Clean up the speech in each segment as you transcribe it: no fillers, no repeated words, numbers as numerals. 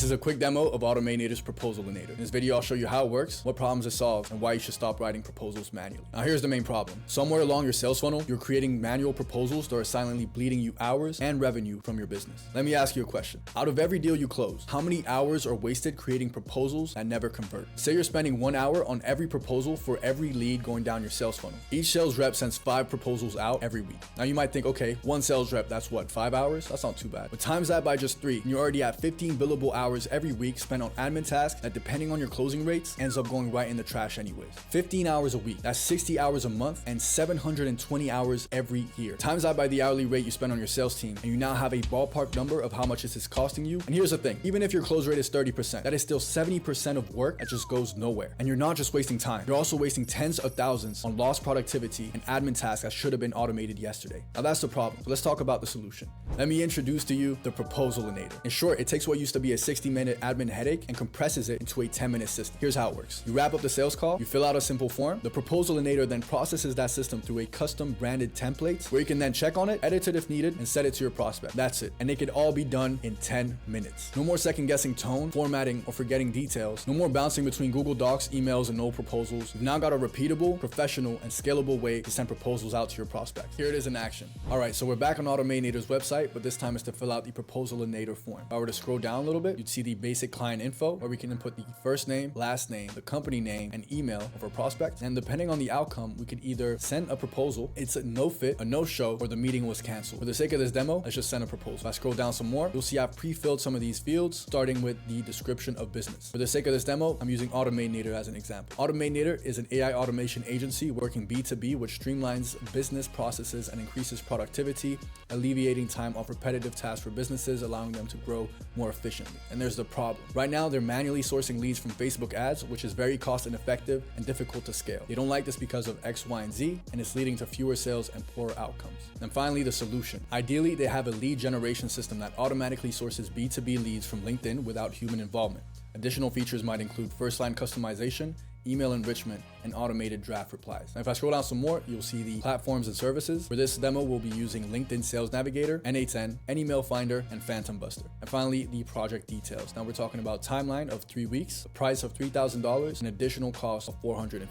This is a quick demo of Automatinator's Proposalinator. In this video, I'll show you how it works, what problems it solves, and why you should stop writing proposals manually. Now here's the main problem. Somewhere along your sales funnel, you're creating manual proposals that are silently bleeding you hours and revenue from your business. Let me ask you a question. Out of every deal you close, how many hours are wasted creating proposals that never convert? Say you're spending 1 hour on every proposal for every lead going down your sales funnel. Each sales rep sends 5 proposals out every week. Now you might think, okay, one sales rep, that's what, 5 hours? That's not too bad. But times that by just 3, and you're already at 15 billable hours every week spent on admin tasks that, depending on your closing rates, ends up going right in the trash anyways. 15 hours a week, that's 60 hours a month and 720 hours every year. Times that by the hourly rate you spend on your sales team, and you now have a ballpark number of how much this is costing you. And here's the thing, even if your close rate is 30%, that is still 70% of work that just goes nowhere. And you're not just wasting time, you're also wasting tens of thousands on lost productivity and admin tasks that should have been automated yesterday. Now that's the problem. So let's talk about the solution. Let me introduce to you the Proposalinator. In short, it takes what used to be a 60-minute admin headache and compresses it into a 10-minute system. Here's how it works. You wrap up the sales call, you fill out a simple form. The Proposalinator then processes that system through a custom branded template where you can then check on it, edit it if needed, and set it to your prospect. That's it. And it can all be done in 10 minutes. No more second guessing tone, formatting, or forgetting details. No more bouncing between Google Docs, emails, and old proposals. You've now got a repeatable, professional, and scalable way to send proposals out to your prospect. Here it is in action. All right, so we're back on Automatinator's website, but this time it's to fill out the Proposalinator form. If I were to scroll down a little bit, you'd see the basic client info where we can input the first name, last name, the company name, and email of our prospect. And depending on the outcome, we could either send a proposal, it's a no fit, a no show, or the meeting was canceled. For the sake of this demo, let's just send a proposal. If I scroll down some more, you'll see I've pre-filled some of these fields, starting with the description of business. For the sake of this demo, I'm using Automatinator as an example. Automatinator is an AI automation agency working B2B, which streamlines business processes and increases productivity, alleviating time off repetitive tasks for businesses, allowing them to grow more efficiently. And there's the problem. Right now, they're manually sourcing leads from Facebook ads, which is very cost ineffective and difficult to scale. They don't like this because of X, Y, and Z, and it's leading to fewer sales and poorer outcomes. And finally, the solution. Ideally, they have a lead generation system that automatically sources B2B leads from LinkedIn without human involvement. Additional features might include first-line customization, email enrichment, and automated draft replies. Now, if I scroll down some more, you'll see the platforms and services. For this demo, we'll be using LinkedIn Sales Navigator, N8N, Email Finder, and Phantom Buster. And finally, the project details. Now we're talking about timeline of 3 weeks, a price of $3,000, an additional cost of $450.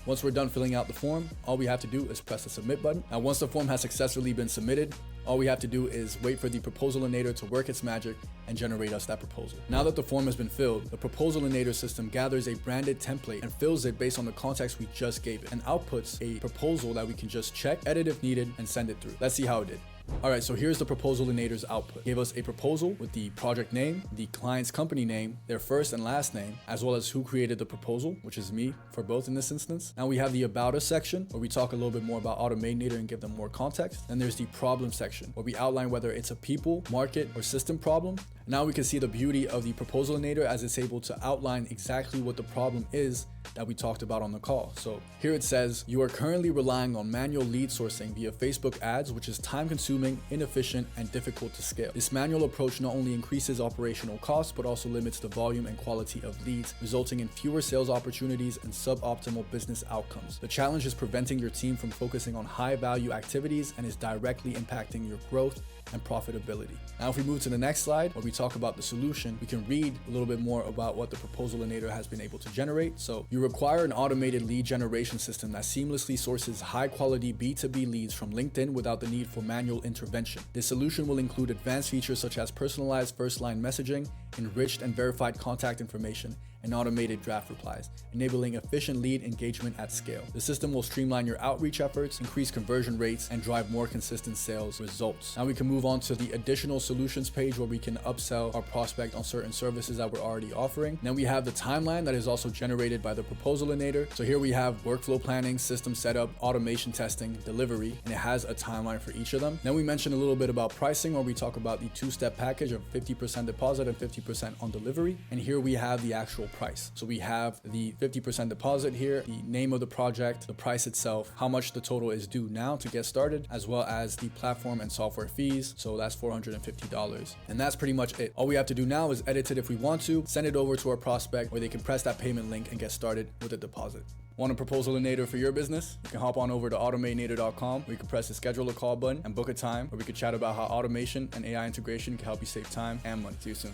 Once we're done filling out the form, all we have to do is press the submit button. Now, once the form has successfully been submitted, all we have to do is wait for the Proposalinator to work its magic and generate us that proposal. Now that the form has been filled, the Proposalinator system gathers a branded template and fills it based on the context we just gave it and outputs a proposal that we can just check, edit if needed, and send it through. Let's see how it did. All right, so here's the Proposalinator's output. It gave us a proposal with the project name, the client's company name, their first and last name, as well as who created the proposal, which is me for both in this instance. Now we have the About Us section where we talk a little bit more about Automatinator and give them more context. Then there's the problem section where we outline whether it's a people, market, or system problem. Now we can see the beauty of the Proposalinator as it's able to outline exactly what the problem is that we talked about on the call. So here it says, you are currently relying on manual lead sourcing via Facebook ads, which is time consuming, inefficient, and difficult to scale. This manual approach not only increases operational costs, but also limits the volume and quality of leads, resulting in fewer sales opportunities and suboptimal business outcomes. The challenge is preventing your team from focusing on high value activities and is directly impacting your growth and profitability. Now, if we move to the next slide where we talk about the solution, we can read a little bit more about what the Proposalinator has been able to generate. So you require an automated lead generation system that seamlessly sources high quality B2B leads from LinkedIn without the need for manual intervention. This solution will include advanced features such as personalized first-line messaging, enriched and verified contact information, and automated draft replies, enabling efficient lead engagement at scale. The system will streamline your outreach efforts, increase conversion rates, and drive more consistent sales results. Now we can move on to the additional solutions page where we can upsell our prospect on certain services that we're already offering. Then we have the timeline that is also generated by the Proposalinator. So here we have workflow planning, system setup, automation testing, delivery, and it has a timeline for each of them. Then we mentioned a little bit about pricing where we talk about the 2-step package of 50% deposit and 50% on delivery. And here we have the actual price. So we have the 50% deposit here, the name of the project, the price itself, how much the total is due now to get started, as well as the platform and software fees. So that's $450. And that's pretty much it. All we have to do now is edit it if we want to, send it over to our prospect where they can press that payment link and get started with a deposit. Want a Proposalinator for your business? You can hop on over to Automatinator.com where you can press the schedule a call button and book a time where we can chat about how automation and AI integration can help you save time and money. See you soon.